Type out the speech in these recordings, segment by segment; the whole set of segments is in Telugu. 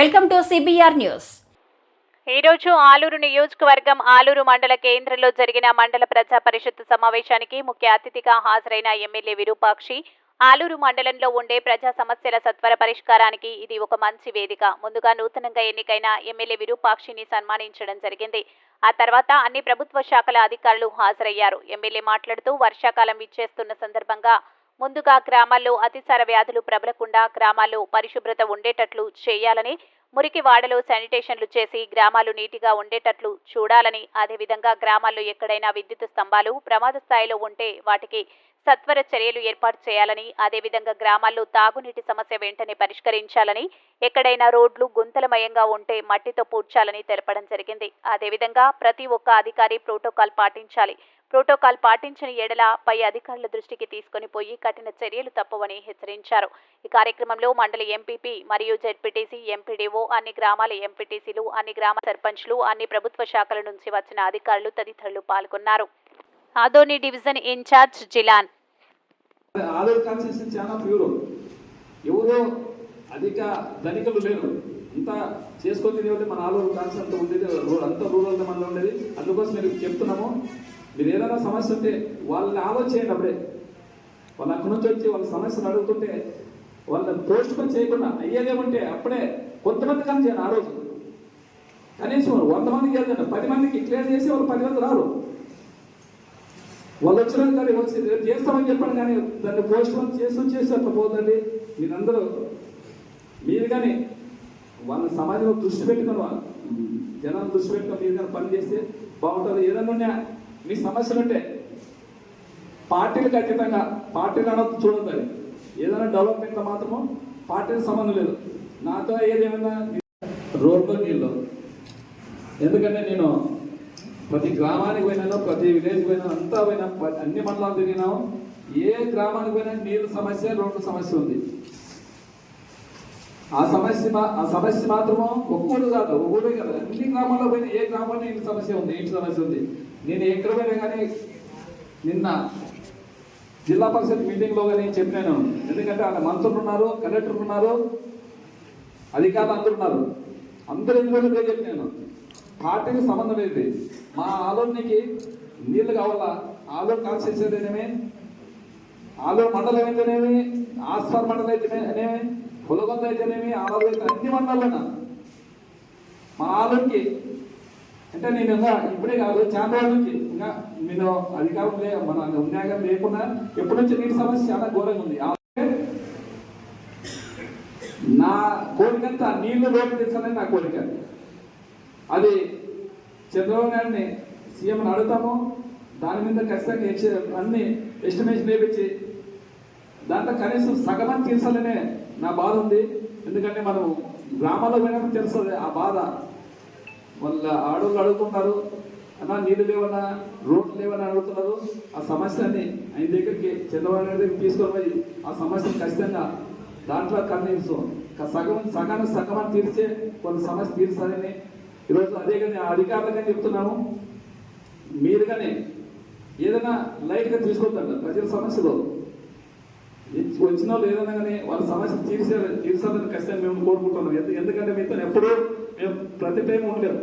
Welcome to CBR news. ఈ రోజు ఆలూరు నియోజకవర్గం ఆలూరు మండల కేంద్రంలో జరిగిన మండల ప్రజా పరిషత్ సమావేశానికి ముఖ్య అతిథిగా హాజరైన ఎమ్మెల్యే విరూపాక్షి ఆలూరు మండలంలో ఉండే ప్రజా సమస్యల సత్వర పరిష్కారానికి ఇది ఒక మంచి వేదిక. ముందుగా నూతనంగా ఎన్నికైన ఎమ్మెల్యే విరూపాక్షిని సన్మానించడం జరిగింది. ఆ తర్వాత అన్ని ప్రభుత్వ శాఖల అధికారులు హాజరయ్యారు. ఎమ్మెల్యే మాట్లాడుతూ వర్షాకాలం ఇచ్చేస్తున్న సందర్భంగా ముందుగా గ్రామాల్లో అతిసార వ్యాధులు ప్రబలకుండా గ్రామాల్లో పరిశుభ్రత ఉండేటట్లు చేయాలని, మురికి వాడలో శానిటేషన్లు చేసి గ్రామాలు నీటిగా ఉండేటట్లు చూడాలని, అదేవిధంగా గ్రామాల్లో ఎక్కడైనా విద్యుత్ స్తంభాలు ప్రమాద స్థాయిలో ఉంటే వాటికి సత్వర చర్యలు ఏర్పాటు చేయాలని, అదేవిధంగా గ్రామాల్లో తాగునీటి సమస్య వెంటనే పరిష్కరించాలని, ఎక్కడైనా రోడ్లు గుంతలమయంగా ఉంటే మట్టితో పూడ్చాలని తెలపడం జరిగింది. అదేవిధంగా ప్రతి ఒక్క అధికారి ప్రోటోకాల్ పాటించాలి. ప్రోటోకాల్ పాటించిన ఎడల పై అధికారుల దృష్టికి తీసుకుని పోయి కఠిన చర్యలు తప్పవని హెచ్చరించారు. ఈ కార్యక్రమంలో మండలి ఎంపీపీ మరియు జెడ్పీటీసీ, ఎంపీడీఓ, అన్ని గ్రామాల ఎంపీటీసీలు, అన్ని గ్రామ సర్పంచ్లు, అన్ని ప్రభుత్వ శాఖల నుంచి వచ్చిన అధికారులు తదితరులు పాల్గొన్నారు. Adoni division incharge Jilan. Aluru constituency చాలా ప్యూర్, ఎవరో అధిక ధనికులు లేరు, అంతా చేసుకొని మన ఆలూరు కాన్స్టిట్యూన్సీ అంతా ఉండేది, అంత రూరల్ మనలో ఉండేది. అందుకోసం మీరు చెప్తున్నాము, మీరు ఏదైనా సమస్య ఉంటే వాళ్ళని ఆలోచించండి. అప్పుడే వాళ్ళు అక్కడి నుంచి వచ్చి వాళ్ళ సమస్యలు అడుగుతుంటే వాళ్ళని పోస్ట్ పోన్ చేయకుండా అయ్యేదేమంటే అప్పుడే కొంతమంది కానీ చేయండి. ఆ రోజు కనీసం 100 మందికి చేద్దాం, 10 మందికి క్లియర్ చేసి వాళ్ళు 10 మంది రారు. వాళ్ళు వచ్చిన కానీ వచ్చి చేస్తామని చెప్పండి, కానీ దాన్ని పోస్ట్ పోన్ చేసి అట్లా పోదండి. మీరందరూ మీరు కానీ వాళ్ళ సమాజంలో దృష్టి పెట్టుకుని, వాళ్ళు జనాన్ని దృష్టి పెట్టుకుని మీరు కానీ పని చేస్తే బాగుంటుంది. ఏదన్నా మీ సమస్యలు ఉంటే పార్టీలు ఖచ్చితంగా పార్టీలు అనొద్దు, చూడద్దు. అది ఏదైనా డెవలప్మెంట్లో మాత్రము పార్టీకి సంబంధం లేదు. నాతో ఏదేమైనా రోడ్లో నీళ్ళు, ఎందుకంటే నేను ప్రతి గ్రామానికి పోయినాను, ప్రతి విలేజ్కి పోయినా, అంతా పోయినా, అన్ని మండలాలు తిరిగినాము. ఏ గ్రామానికి పోయినా నీళ్ళ సమస్య, రోడ్డు సమస్య ఉంది. ఆ సమస్య మాత్రము ఒక్కడు కాదు, ఒక్కడే కాదు, అన్ని గ్రామాల్లో పోయినా ఏ గ్రామంలో ఇంటి సమస్య ఉంది. నేను ఎక్కడ పోయినా కానీ నిన్న జిల్లా పరిషత్ మీటింగ్లో కానీ చెప్పినాను. ఎందుకంటే అక్కడ మంత్రులు ఉన్నారు, కలెక్టర్లు ఉన్నారు, అధికారులు అందరూ ఉన్నారు. అందరూ ఎందుకంటే చెప్పినాను, పార్టీకి సంబంధం లేదు. మా ఆలూరునికి నీళ్లు కావాలా, ఆలూరు కాన్స్టిట్యూన్సీ అయితేనేమి, ఆలూరు మండలం అయితేనేమి, ఆస్ఫార్ మండలం అయితేనేమి, పులగొంద అయితేనేమి, ఆలూరు అయితే అన్ని మండలాలైనా మా ఆలూరుకి అంటే నేను ఇంకా ఇప్పుడే కాదు, చాలా రోజుల నుంచి ఇంకా నేను అధికారం మన ఉద్యోగం లేకుండా ఎప్పటి నుంచి నీటి సమస్య చాలా ఘోరంగా ఉంది. నా కోరికంతా నీళ్లు రోడ్డు తెచ్చాలని నా కోరిక. అది చంద్రబాబు నాయుడిని సీఎంని అడుగుతాము, దాని మీద ఖచ్చితంగా అన్ని ఎస్టిమేషన్ వేపించి దాంట్లో కనీసం సగమని తీర్చాలనే నా బాధ ఉంది. ఎందుకంటే మనం గ్రామాల్లో పోయినప్పుడు తెలుస్తుంది ఆ బాధ. వాళ్ళ ఆడవాళ్ళు అడుగుతున్నారు, అన్నా నీళ్ళు లేవన్నా, రోడ్లు లేవని అడుగుతున్నారు. ఆ సమస్యని ఆయన దగ్గరికి చంద్రబాబు నాయుడు దగ్గరికి తీసుకొని పోయి ఆ సమస్యను ఖచ్చితంగా దాంట్లో కనీసం సగమని తీర్చే కొన్ని సమస్య తీర్చాలని ఈరోజు అదే కానీ అధికారులుగా చెప్తున్నాము. మీరు కానీ ఏదైనా లైట్గా తీసుకొద్దండి ప్రజల సమస్యలు. వచ్చిన వాళ్ళు ఏదైనా కానీ వాళ్ళ సమస్య తీర్చాలని ఖచ్చితంగా మేము కోరుకుంటున్నాం. ఎందుకంటే మీతో ఎప్పుడూ మేము ప్రతి టైం ఉండలేము.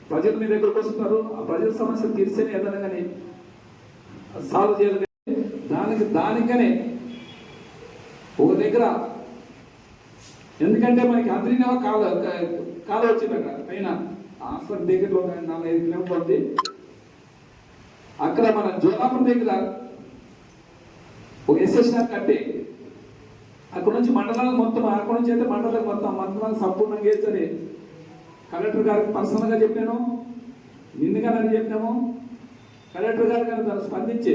ప్రజలు మీ దగ్గరకు వస్తున్నారు, ఆ ప్రజల సమస్యలు తీర్చేనే ఏదైనా కానీ సాల్వ్ చేయాలి. దానికనే ఒక దగ్గర, ఎందుకంటే మనకి అందరినీ కాల వచ్చిందట పైన హాస్పిటల్ దగ్గరలో 4-5 కిలోమీటర్లు ఉంది. అక్కడ మన జోలాపురం దగ్గర ఒక ఎస్ఎస్ఆర్ కట్టి అక్కడ నుంచి మండలాలకు మొత్తం, అక్కడ నుంచి అయితే మండలాలకు మండలాలకు సంపూర్ణంగా వేస్తుంది. కలెక్టర్ గారికి పర్సనల్గా చెప్పాను, నిన్నగా చెప్పినాము. కలెక్టర్ గారు కానీ దాన్ని స్పందించి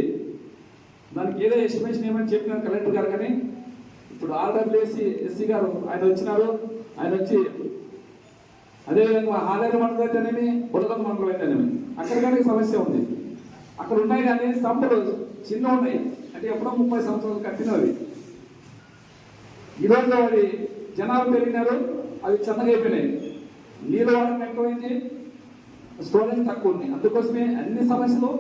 దానికి ఏదో ఎస్టిమేషన్ ఏమని చెప్పినారు కలెక్టర్ గారు. కానీ ఇప్పుడు RWSC గారు ఆయన వచ్చినారు. ఆయన వచ్చి అదేవిధంగా ఆలేరు మండలం అయితేనేమి, బుడగం మండలం అయితేనేమి అక్కడ కానీ సమస్య ఉంది. అక్కడ ఉన్నాయి కానీ స్తంభాలు చిన్న ఉన్నాయి, అంటే ఎప్పుడో 30 సంవత్సరాలు కట్టినవి. ఈరోజు అవి జనాలు పెరిగినారు, అవి చిన్నగా అయిపోయినాయి. నీళ్ళు వాడకం ఎక్కువైంది, స్టోరేజ్ తక్కువ ఉంది. అందుకోసమే అన్ని సమస్యలు